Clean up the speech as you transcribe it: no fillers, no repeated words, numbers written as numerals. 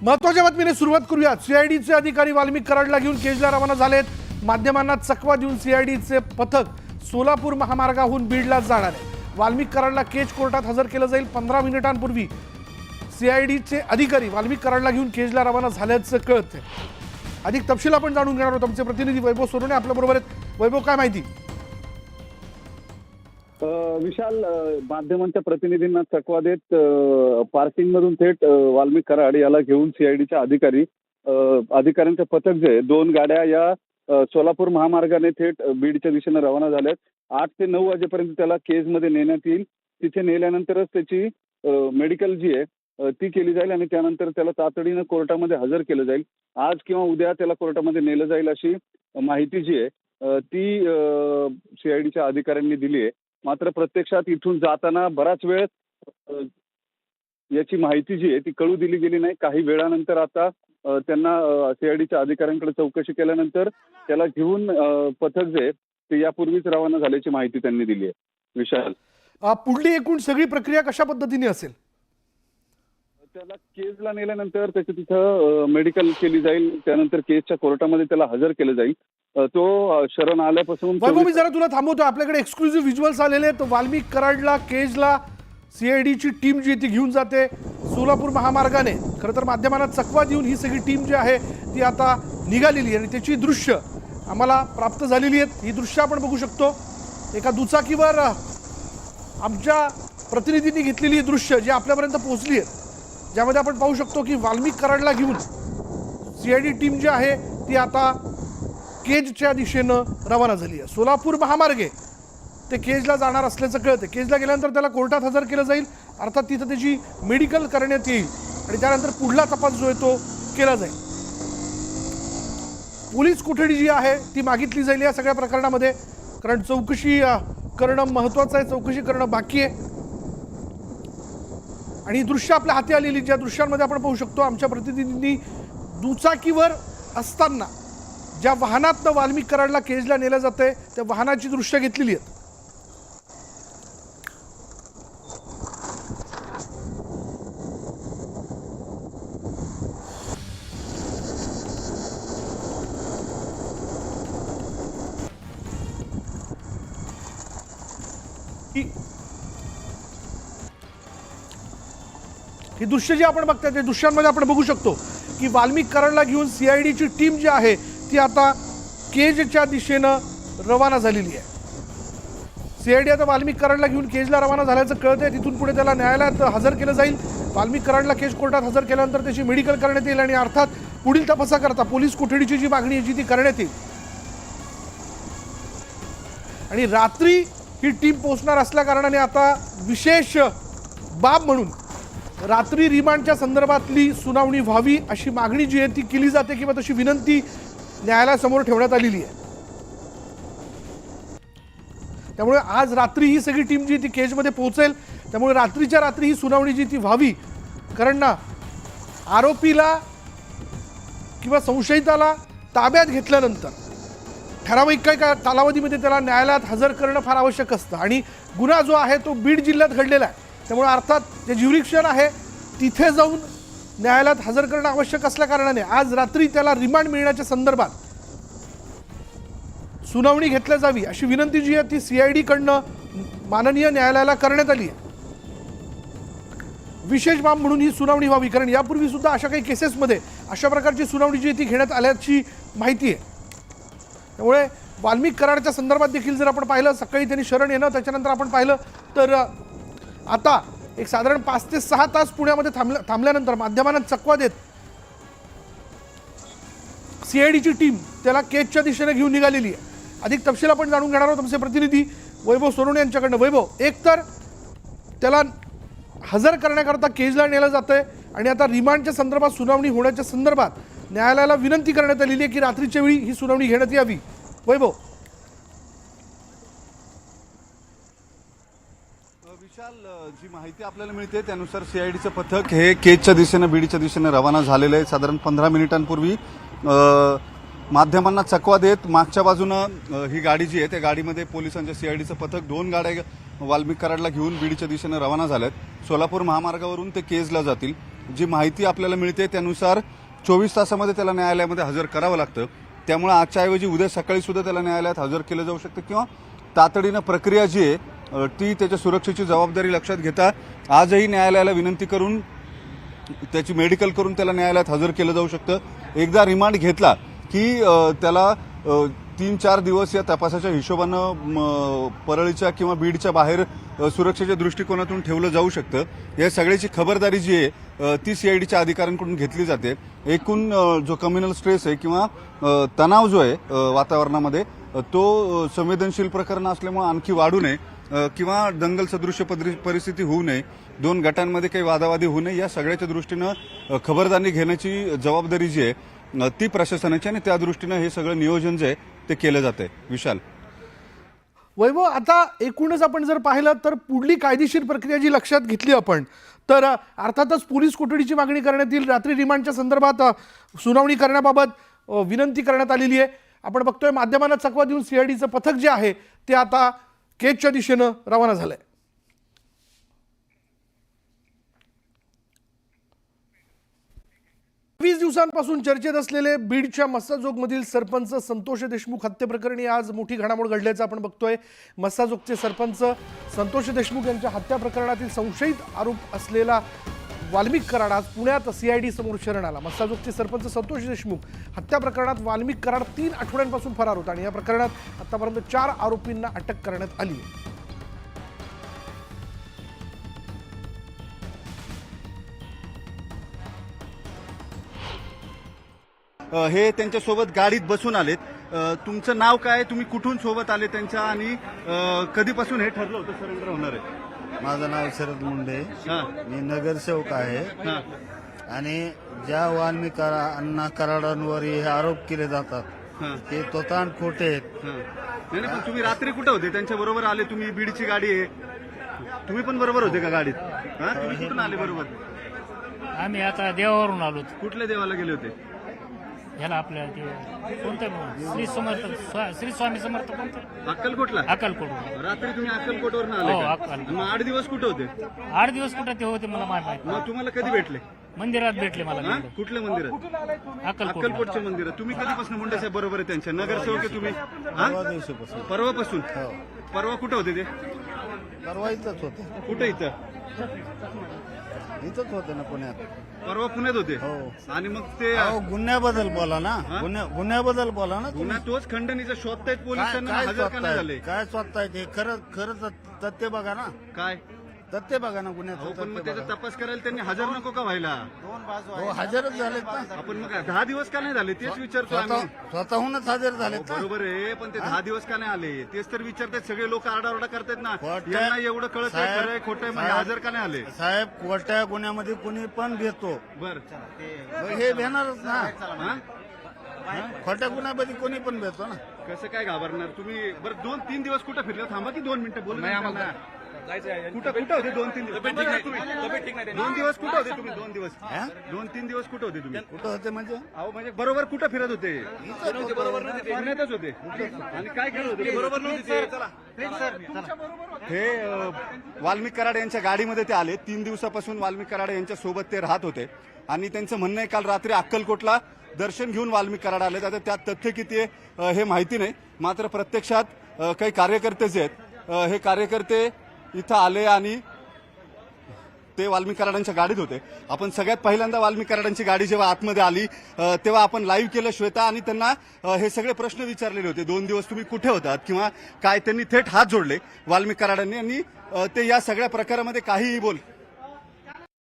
महत्त्वाच्या बातमीने सुरुवात करूया। सीआयडीचे अधिकारी वाल्मिक कराडला घेऊन केजला रवाना झालेत। माध्यमांना चकवा देऊन सीआयडीचे पथक सोलापूर महामार्गाहून बीडला जाणार आहे। वाल्मिक कराडला केज कोर्टात हजर केलं जाईल। 15 मिनिटांपूर्वी सीआयडीचे अधिकारी वाल्मिक कराडला घेऊन केजला रवाना झाल्याचं कळतंय। अधिक तपशील आपण जाणून घेणार आहोत। आमचे प्रतिनिधी वैभव सोनवणे आपल्या बरोबर आहेत। वैभव, काय माहिती? विशाल, माध्यमांच्या प्रतिनिधींना चकवा देत पार्किंग मधून थेट वाल्मिक कराड याला घेऊन सीआयडीच्या अधिकाऱ्यांचं पथक जे 2 गाड्या या सोलापूर महामार्गाने थेट बीडच्या दिशेने रवाना झाल्यात। 8 ते 9 वाजेपर्यंत त्याला केजमध्ये नेण्यात येईल। तिथे नेल्यानंतरच त्याची मेडिकल जी आहे ती केली जाईल आणि त्यानंतर त्याला तातडीनं कोर्टामध्ये हजर केलं जाईल। आज किंवा उद्या त्याला कोर्टामध्ये नेलं जाईल अशी माहिती जी आहे ती सीआयडीच्या अधिकाऱ्यांनी दिली आहे। मात्र प्रत्यक्षात इथून जाताना बराच वेळ याची माहिती जी आहे ती कळू दिली गेली नाही। काही वेळानंतर आता त्यांना सीआयडीच्या अधिकाऱ्यांकडे चौकशी केल्यानंतर त्याला घेऊन पथक जे ते यापूर्वीच रवाना झाल्याची माहिती त्यांनी दिली आहे। विशाल, पुढली एकूण सगळी प्रक्रिया कशा पद्धतीने असेल? त्याला केजला नेल्यानंतर त्याची तिथं मेडिकल केली जाईल। त्यानंतर केजच्या कोर्टामध्ये त्याला हजर केलं जाईल। तो शरण आल्यापासून मी जरा तुला थांबवतो। आपल्याकडे एक्सक्लुझिव्ह व्हिज्युअल्स आलेले आहेत। वाल्मिक कराडला केजला सीआयडीची टीम जी ती घेऊन जाते सोलापूर महामार्गाने। खरं तर माध्यमांना चकवा देऊन ही सगळी टीम जी आहे ती आता निघालेली आहे आणि त्याची दृश्य आम्हाला प्राप्त झालेली आहेत। ही दृश्य आपण बघू शकतो। एका दुचाकीवर आमच्या प्रतिनिधींनी घेतलेली ही दृश्य जी आपल्यापर्यंत पोहोचली आहेत, ज्यामध्ये आपण पाहू शकतो की वाल्मिक कराडला घेऊन सीआयडी टीम जी आहे ती आता केजच्या दिशेनं रवाना झाली आहे। सोलापूर महामार्गे ते केजला जाणार असल्याचं कळतं। केजला गेल्यानंतर त्याला कोर्टात हजर केलं जाईल, अर्थात तिथं त्याची मेडिकल करण्यात येईल आणि त्यानंतर पुढला तपास जो आहे तो केला जाईल। पोलीस कोठडी जी आहे ती मागितली जाईल या सगळ्या प्रकरणामध्ये, कारण चौकशी करणं महत्त्वाचं आहे, चौकशी करणं बाकी आहे। आणि ही दृश्य आपल्या हाती आलेली, ज्या दृश्यांमध्ये आपण पाहू शकतो आमच्या प्रतिनिधींनी दुचाकीवर असताना ज्या वाहनातनं वाल्मिक कराडला केजला नेलं जाते त्या वाहनाची दृश्य घेतलेली आहेत। ही दृश्य जी आपण बघताय त्या दृश्यांमध्ये आपण बघू शकतो की वाल्मिक कराडला घेऊन सीआयडीची टीम जी आहे ती आता केजच्या दिशेनं रवाना झालेली आहे। सीआयडी आता वाल्मिक कराडला घेऊन केजला रवाना झाल्याचं कळतंय। तिथून पुढे त्याला न्यायालयात हजर केलं जाईल। वाल्मिक कराडला केज कोर्टात हजर केल्यानंतर त्याची मेडिकल करण्यात येईल आणि अर्थात पुढील तपासाकरता पोलीस कोठडीची जी मागणी आहे ती करण्यात येईल। आणि रात्री ही टीम पोहोचणार असल्या कारणाने आता विशेष बाब म्हणून रात्री रिमांडच्या संदर्भातली सुनावणी व्हावी अशी मागणी जी आहे ती केली जाते किंवा तशी विनंती न्यायालयासमोर ठेवण्यात आलेली आहे। त्यामुळे आज रात्री ही सगळी टीम जी ती केजमध्ये पोहोचेल। त्यामुळे रात्रीच्या रात्री ही सुनावणी जी ती व्हावी, कारण ना आरोपीला किंवा संशयिताला ताब्यात घेतल्यानंतर ठराविक काही कालावधीमध्ये त्याला न्यायालयात हजर करणं फार आवश्यक असतं आणि गुन्हा जो आहे तो बीड जिल्ह्यात घडलेला आहे। त्यामुळे अर्थात जे ज्युरिडिक्शन आहे तिथे जाऊन न्यायालयात हजर करणं आवश्यक असल्या कारणाने आज रात्री त्याला रिमांड मिळण्याच्या संदर्भात सुनावणी घेतली जावी अशी विनंती जी आहे ती सीआयडी कडनं माननीय न्यायालयाला करण्यात आली आहे। विशेष बाब म्हणून ही सुनावणी व्हावी, कारण यापूर्वी सुद्धा अशा काही केसेसमध्ये अशा प्रकारची सुनावणी जी ती घेण्यात आल्याची माहिती आहे। त्यामुळे वाल्मिक कराडच्या संदर्भात देखील जर आपण पाहिलं, सकाळी त्यांनी शरण येणं, त्याच्यानंतर आपण पाहिलं तर आता एक साधारण 5 ते 6 तास पुण्यामध्ये थांबल्यानंतर माध्यमांना चकवा देत सीआयडीची टीम त्याला केजच्या दिशेने घेऊन निघालेली आहे। अधिक तपशील आपण जाणून घेणार आहोत आमचे प्रतिनिधी वैभव सोनवणे यांच्याकडनं। वैभव, एक तर त्याला हजर करण्याकरता केजला नेलं जातंय आणि आता रिमांडच्या संदर्भात सुनावणी होण्याच्या संदर्भात न्यायालयाला विनंती करण्यात आलेली आहे की रात्रीच्या वेळी ही सुनावणी घेण्यात यावी। वैभव, विशाल, जी माहिती आपल्याला मिळते त्यानुसार सीआयडीचं पथक हे केजच्या दिशेने बीडच्या दिशेने रवाना झालेलं आहे। साधारण 15 मिनिटांपूर्वी माध्यमांना चकवा देत मागच्या बाजूनं ही गाडी जी आहे त्या गाडीमध्ये पोलिसांच्या सीआयडीचं पथक 2 गाड्या वाल्मिक कराडला घेऊन बीडच्या दिशेने रवाना झाल्यात। सोलापूर महामार्गावरून ते केजला जातील। जी माहिती आपल्याला मिळते त्यानुसार 24 तासामध्ये त्याला न्यायालयामध्ये हजर करावं लागतं. त्यामुळे आजच्या ऐवजी उद्या सकाळी सुद्धा त्याला न्यायालयात हजर केलं जाऊ शकतं किंवा तातडीनं प्रक्रिया जी आहे ती त्याच्या सुरक्षेची जबाबदारी लक्षात घेता आजही न्यायालयाला विनंती करून त्याची मेडिकल करून त्याला न्यायालयात हजर केलं जाऊ शकतं. एकदा रिमांड घेतला की त्याला 3-4 दिवस या तपासाच्या हिशोबानं परळीच्या किंवा बीडच्या बाहेर सुरक्षेच्या दृष्टिकोनातून ठेवलं जाऊ शकतं. या सगळ्याची खबरदारी जी आहे ती सीआयडीच्या अधिकाऱ्यांकडून घेतली जाते. एकूण जो कम्युनल स्ट्रेस आहे किंवा तणाव जो आहे वातावरणामध्ये तो संवेदनशील प्रकरण असल्यामुळे आणखी वाढू नये किंवा दंगल सदृश्य परिस्थिती होऊ नये, दोन गटांमध्ये काही वादावादी होऊ नये, या सगळ्याच्या दृष्टीनं खबरदारी घेण्याची जबाबदारी जी आहे ती प्रशासनाची आणि त्या दृष्टीनं हे सगळं नियोजन जे आहे ते केलं जातंय. विशाल. वैभव, आता एकूणच आपण जर पाहिलं तर पुढली कायदेशीर प्रक्रिया जी लक्षात घेतली आपण तर अर्थातच पोलीस कोठडीची मागणी करण्यात येईल. रात्री रिमांडच्या संदर्भात सुनावणी करण्याबाबत विनंती करण्यात आलेली आहे. आपण बघतोय माध्यमांना चकवा देऊन सीआयडीचं पथक जे आहे ते आता केजच्या दिशेनं रवाना झालंय. वीस दिवसांपासून चर्चेत असलेले बीडच्या मस्साजोगमधील सरपंच संतोष देशमुख हत्येप्रकरणी आज मोठी घडामोड घडल्याचं आपण बघतोय. मस्साजोगचे सरपंच संतोष देशमुख यांच्या हत्या प्रकरणातील संशयित आरोप असलेला वाल्मिक कराड आज पुण्यात सीआयडी समोर शरण आला. मस्साजोगचे सरपंच संतोष देशमुख हत्या प्रकरणात वाल्मिक कराड 3 आठवड्यांपासून फरार होता आणि या प्रकरणात आतापर्यंत 4 आरोपींना अटक करण्यात आली आहे. हे त्यांच्यासोबत गाडीत बसून आलेत. तुमचं नाव काय, तुम्ही कुठून सोबत आले त्यांच्या आणि कधीपासून हे ठरलं होतं सरेंडर होणार आहे? माझं नाव शरद मुंडे, हां. मी नगरसेवक आहे. हां. आणि ज्या वाल्मिक अण्णा कराडांवर हे आरोप केले जातात हां. ते तोतांड खोटे आहेत. हां. नाही पण तुम्ही रात्री कुठे होते? त्यांच्या बरोबर आले तुम्ही? बीडची गाडी आहे, तुम्ही पण बरोबर होते का गाडीत? हां, तुम्ही कुठून आले बरोबर? आम्ही आता देवावरून आलो. कुठल्या देवाला गेले होते? ह्याला आपल्या ते कोणतं श्री स्वामी समर्थ कोणतं अक्कलकोटला. अक्कलकोट. रात्री तुम्ही अक्कलकोटवरून आले हो, का? अक्कलकोट. मग 8 दिवस कुठे होते? 8 दिवस कुठं ते होते मला माहित. मग तुम्हाला कधी भेटले? मंदिरात भेटले मला. हां? कुठल्या मंदिरात? अक्कलकोट. अक्कलकोटच्या मंदिरात. तुम्ही कधीपासून मुंडे साहेब बरोबर आहे त्यांच्या? नगरसेवक आहे तुम्ही? परवा हां? दिवशीपासून परवापासून? हो. परवा कुठे होते ते? परवा इथंच होते. कुठे? इथंच होते ना पुण्यात. परवा पुण्यात होते. हो. आणि मग ते अहो, गुन्ह्याबद्दल बोला ना. हा? गुन्ह्याबद्दल बोला ना तुम्ही. पुन्हा तोच खंडणीचा शोधतायत काय पोलिसांना, काय हजर का नाही झाले? स्वतः काय स्वतः ते खरं खरं तथ्य बघा ना. काय? तथ्य बघा ना अहो गुन्ह्याचं पण मग तथ्य त्याचा बघा. तपास करायला त्यांनी हजर नको का व्हायला? हो, हजरच झालेत ना. आपण मग 10 दिवस का नाही झाले तेच विचारतो आम्ही. स्वतःहूनच हजर झालेत ना. बरोबर आहे, पण ते 10 दिवस का नाही आले तेच तर विचारतात. सगळे लोक आरडाओरडा करतात ना, खोटं- यांना एवढं कळत आहे साहेब- खरं आहे खोटं आहे, म्हणजे साहेब- हजर का नाही आले? साहेब, कोर्टा गुन्ह्यामध्ये कुणी पण घेतो. बर. हे भेणारच ना. हा? खोट्या गुन्ह्यामध्ये कोणी पण भेटतो ना. कसं काय घाबरणार तुम्ही? बरं 2-3 दिवस कुठं फिरले? थांबा की 2 मिनिटं बोलू. कुठं होते 2-3 दिवस? 2 दिवस कुठं होते तुम्ही? 2 दिवस? हा? 2-3 दिवस कुठं होते तुम्ही? कुठं होते म्हणजे अहो म्हणजे बरोबर कुठं फिरत होते? पुण्यातच होते. आणि काय करत होते? बरोबर हे वाल्मिक कराड यांच्या गाडीमध्ये ते आले. 3 दिवसापासून वाल्मिक कराड यांच्या सोबत ते राहत होते आणि त्यांचं म्हणणं आहे काल रात्री अक्कलकोटला दर्शन घेऊन वाल्मिक कराड आले. आता त्यात तथ्य किती आहे हे माहिती नाही, मात्र प्रत्यक्षात काही कार्यकर्ते जे आहेत हे कार्यकर्ते इथं आले आणि ते वाल्मिक कराडांच्या गाडीत होते. आपण सगळ्यात पहिल्यांदा वाल्मिक कराडांची गाडी जेव्हा आतमध्ये आली तेव्हा आपण लाईव्ह केलं श्वेता, आणि त्यांना हे सगळे प्रश्न विचारलेले होते. 2 दिवस तुम्ही कुठे होतात किंवा काय? त्यांनी थेट हात जोडले वाल्मिक कराडांनी आणि ते या सगळ्या प्रकारामध्ये काहीही बोल